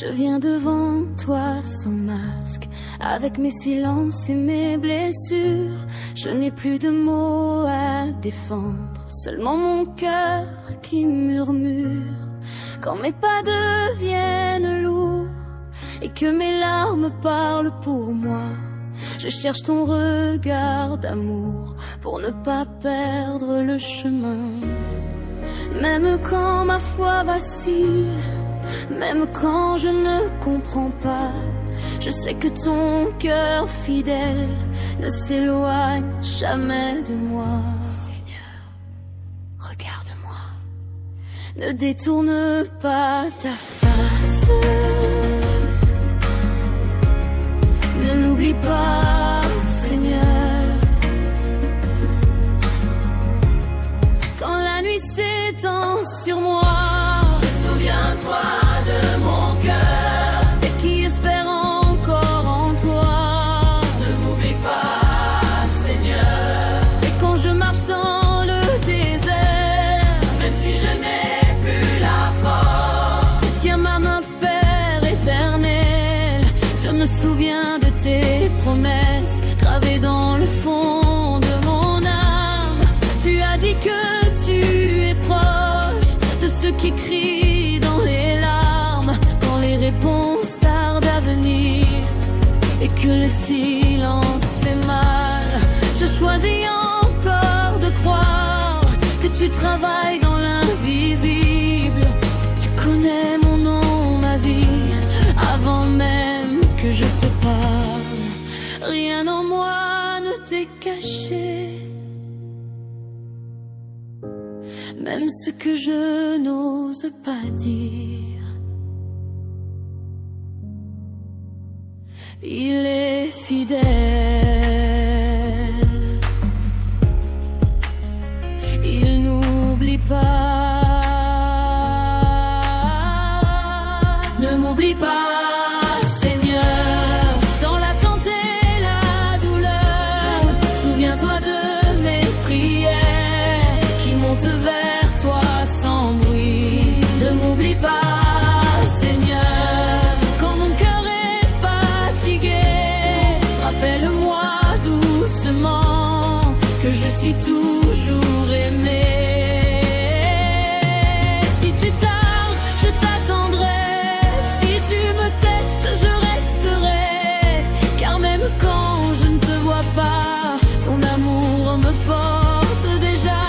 Je viens devant toi sans masque, avec mes silences et mes blessures. Je n'ai plus de mots à défendre, seulement mon cœur qui murmure. Quand mes pas deviennent lourds et que mes larmes parlent pour moi, je cherche ton regard d'amour pour ne pas perdre le chemin. Même quand ma foi vacille, même quand je ne comprends pas, je sais que ton cœur fidèle ne s'éloigne jamais de moi. Seigneur, regarde-moi, ne détourne pas ta face. Ne l'oublie pas, Seigneur. Quand la nuit s'étend sur moi, souviens-toi de mon cœur et qui espère encore en toi. Ne m'oublie pas, Seigneur. Et quand je marche dans le désert, même si je n'ai plus la force, tiens ma main, Père éternel. Je me souviens de tes promesses gravées dans le fond de mon âme. Tu as dit que tu es proche de ceux qui crient dans les larmes, quand les réponses tardent à venir et que le silence fait mal. Je choisis encore de croire que tu travailles dans l'invisible. Tu connais mon nom, ma vie, avant même que je te parle. Rien en moi ne t'est caché, même ce que je n'ose pas dire. Il est fidèle, il n'oublie pas. Ne m'oublie pas, toujours aimé. Si tu tardes, je t'attendrai. Si tu me testes, je resterai. Car même quand je ne te vois pas, ton amour me porte déjà.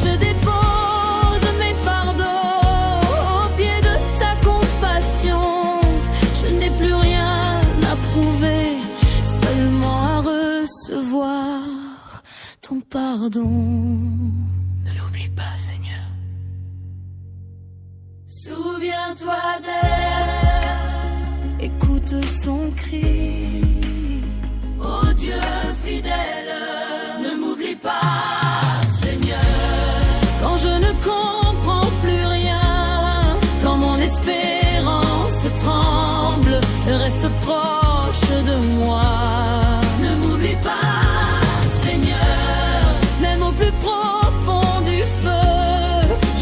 Je dépose mes fardeaux au pied de ta compassion. Je n'ai plus rien à prouver, seulement à recevoir ton pardon. Ne l'oublie pas, Seigneur. Souviens-toi d'elle, écoute son cri. Ô Dieu fidèle, ne m'oublie pas, Seigneur. Quand je ne comprends plus rien, quand mon espérance tremble, reste proche de moi. Ne m'oublie pas, plus profond du feu,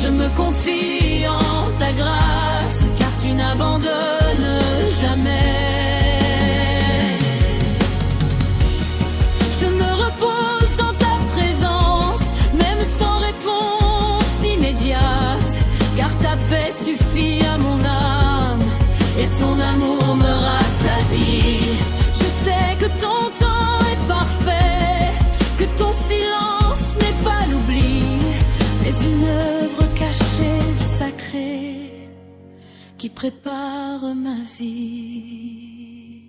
je me confie en ta grâce, car tu n'abandonnes jamais. Je me repose dans ta présence, même sans réponse immédiate, car ta paix suffit à mon âme et ton amour me rassasie. Je sais que ton temps est parfait, que ton silence n'est pas l'oubli, mais une œuvre cachée, sacrée, qui prépare ma vie.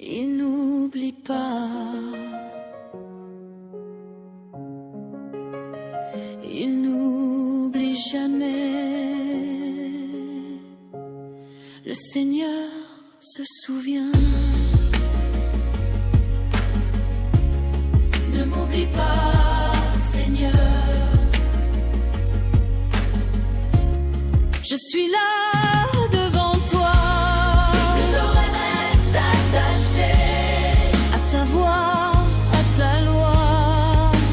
Il n'oublie pas, il n'oublie jamais. Le Seigneur se souvient. Ne m'oublie pas, Seigneur. Je suis là devant toi. Mes oreilles restent attachées à ta voix, à ta loi.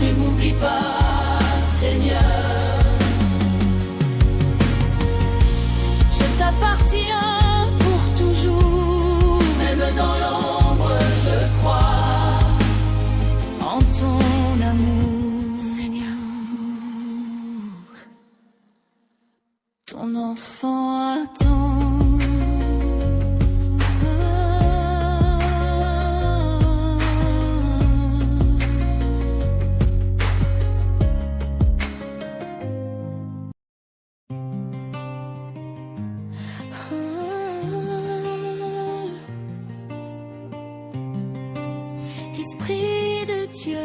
Ne m'oublie pas, Seigneur. partir pour toujours. Même dans l'ombre, je crois en ton amour, Seigneur. Ton enfant attend. Esprit de Dieu,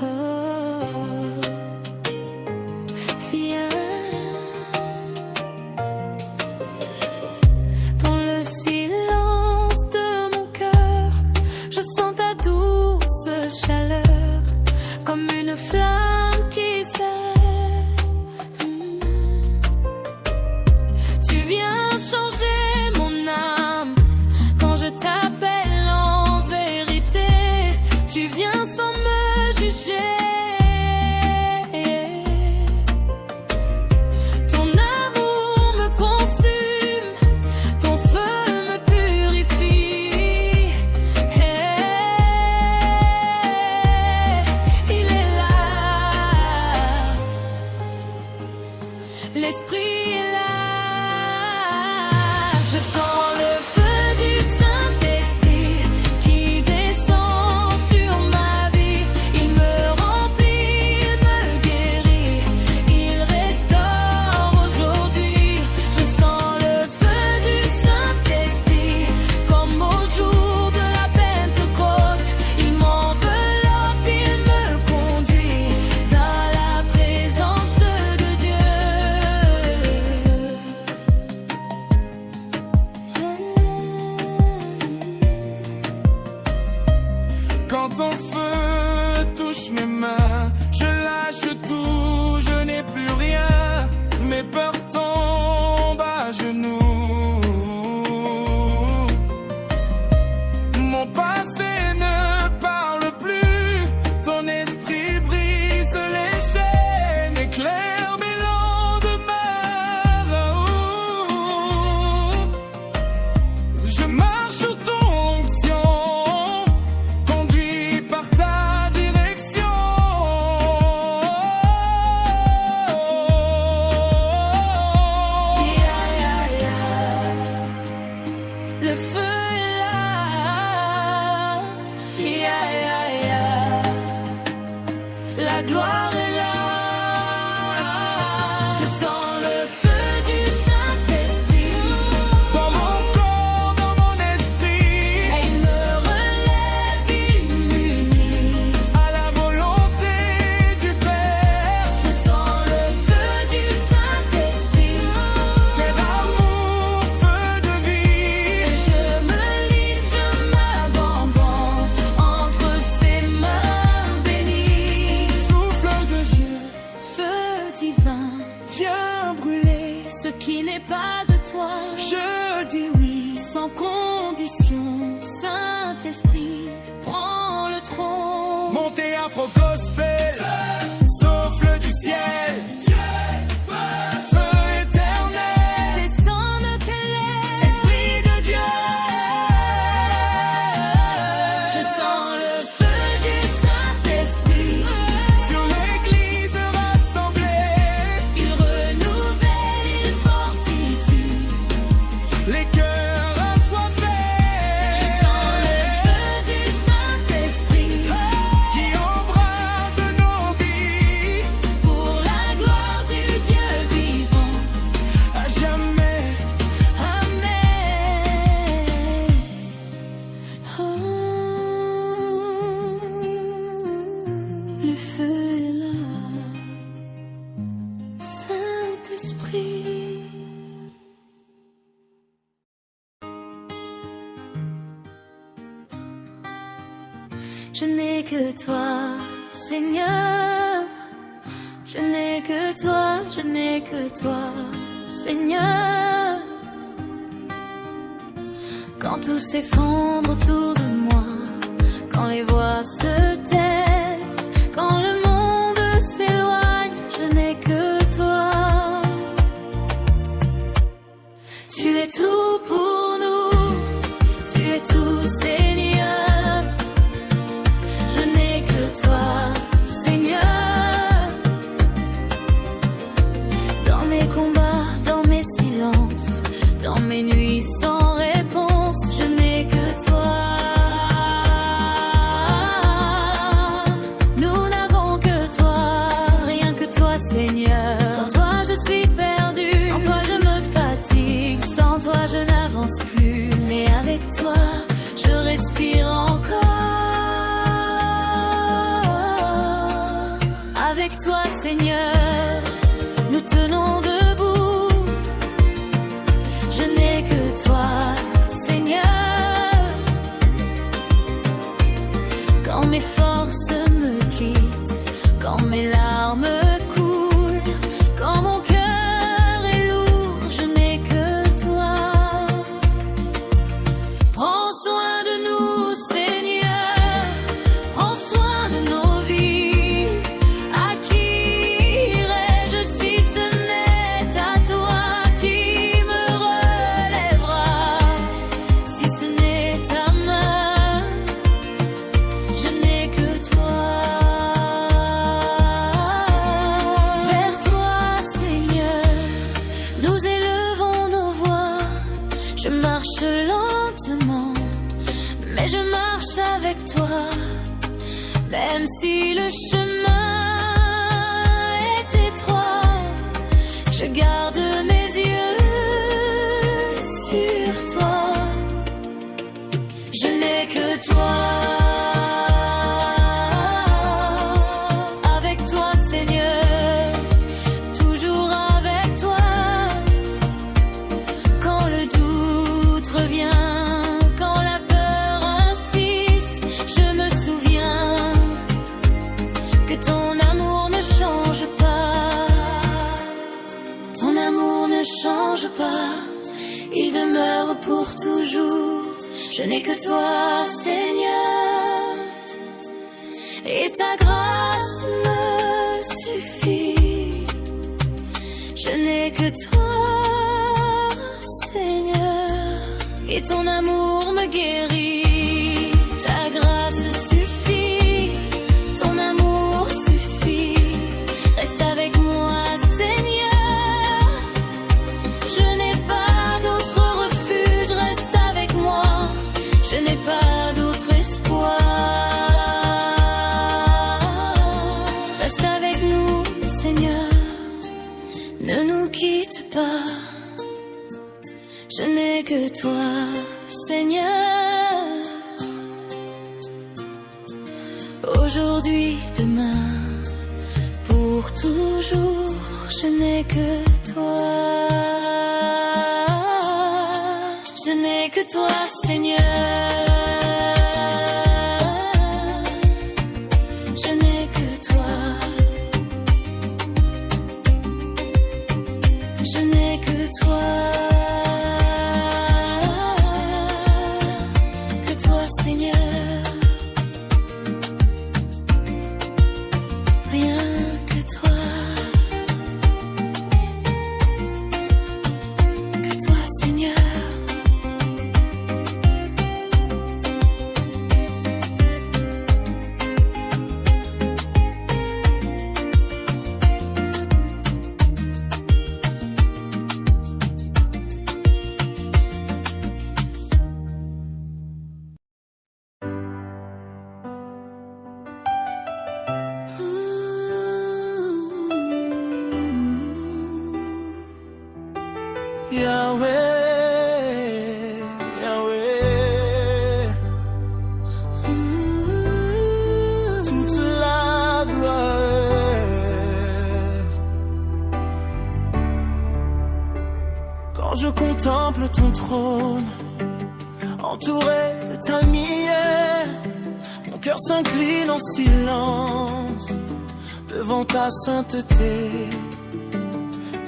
oh, viens. Dans le silence de mon cœur, je sens ta douce chaleur, comme une flamme qui s'élève. Tu viens changer mon âme quand je t'appelle. Tu viens sans me juger. Ton amour me consume, ton feu me purifie. Il est là, l'Esprit est là. Je sens le feu du Saint-Esprit qui descend sur ma vie. Il me remplit, il me guérit, il restaure aujourd'hui. Je sens le feu du Saint-Esprit comme au jour de la Pentecôte. Il m'enveloppe, il me conduit dans la présence de Dieu. Quand ton feu touche mes mains, je lâche tout, je n'ai plus rien. Mes peurs tombent à genoux. Mon passé ne parle plus. Ton esprit brise les chaînes, éclaire mes lendemains. Je marche sous ton onction, conduit par ta direction. Le feu est là, la gloire est là. Je sens le feu du Saint-Esprit Dans mon corps, dans mon esprit, et il me relève, il m'unit. à la volonté du Père. Je sens le feu du Saint-Esprit Tel amour, feu de vie. et je me livre, je m'abandonne entre ses mains bénies. Souffle de Dieu, Feu divin, viens brûler. ce qui n'est pas de toi, Je dis oui, sans condition. Saint-Esprit, prends le trône. montez afro gospel. Souffle du ciel, feu éternel. Descends de tes lèvres, Esprit de Dieu, je sens le feu du Saint-Esprit. sur l'église rassemblée. Il renouvelle, il fortifie. Les cœurs assoiffés. Je sens le feu du Saint-Esprit Qui embrasse nos vies pour la gloire du Dieu vivant. à jamais. Amen. Oh, le feu est là, Saint-Esprit. Je n'ai que toi, Seigneur. Je n'ai que toi, je n'ai que toi, Seigneur. Quand tout s'effondre autour de moi, quand les voix se taisent, quand le monde s'éloigne, je n'ai que toi. fais tout, Seigneur. Je n'ai que toi, Seigneur. Dans mes combats, dans mes silences, dans mes nuits sans réponse, je n'ai que toi. Nous n'avons que toi, rien que toi, Seigneur. Sans toi, je suis perdue, sans toi, je me fatigue, sans toi, je n'avance plus. Mais avec toi, je respire encore. Avec toi, Seigneur, nous tenons debout. Je n'ai que toi, Seigneur. Quand mes forces me quittent, quand mes larmes coulent, quand mon cœur est lourd, je n'ai que toi. Prends soin de nous, Seigneur. Prends soin de nos vies. À qui irais-je si ce n'est à toi qui me relèvera? Si ce n'est ta main, je n'ai que toi. Vers toi, Seigneur, nous élevons nos voix. Je marche lentement, mais je marche avec toi. Même si le chemin est étroit, je garde mes yeux sur toi. Je n'ai que toi. Avec toi, Seigneur, toujours avec toi. Quand le doute revient, quand la peur insiste, je me souviens que ton amour ne change pas. Ton amour ne change pas, il demeure pour toujours. Je n'ai que toi, Seigneur, et ta grâce me suffit. Je n'ai que toi, Seigneur, et ton amour me guérit. Ta grâce suffit, ton amour suffit. Reste avec moi, Seigneur. Je n'ai pas d'autre refuge, reste avec moi. Je n'ai pas d'autre espoir. Reste avec nous, Seigneur. Ne nous quitte pas. Je n'ai que toi, Seigneur. Aujourd'hui, demain, pour toujours, je n'ai que toi. Je n'ai que toi, Seigneur. Je n'ai que toi. Je n'ai que toi. Que toi, Seigneur. Rien que toi. Que toi, Seigneur. Yahweh, Yahweh, toute la gloire. Quand je contemple ton trône, entouré de ta lumière, mon cœur s'incline en silence devant ta sainteté.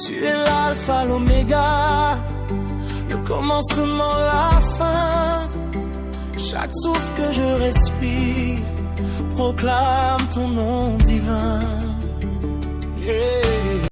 Tu es l'alpha, l'oméga, le commencement, la fin. Chaque souffle que je respire proclame ton nom divin.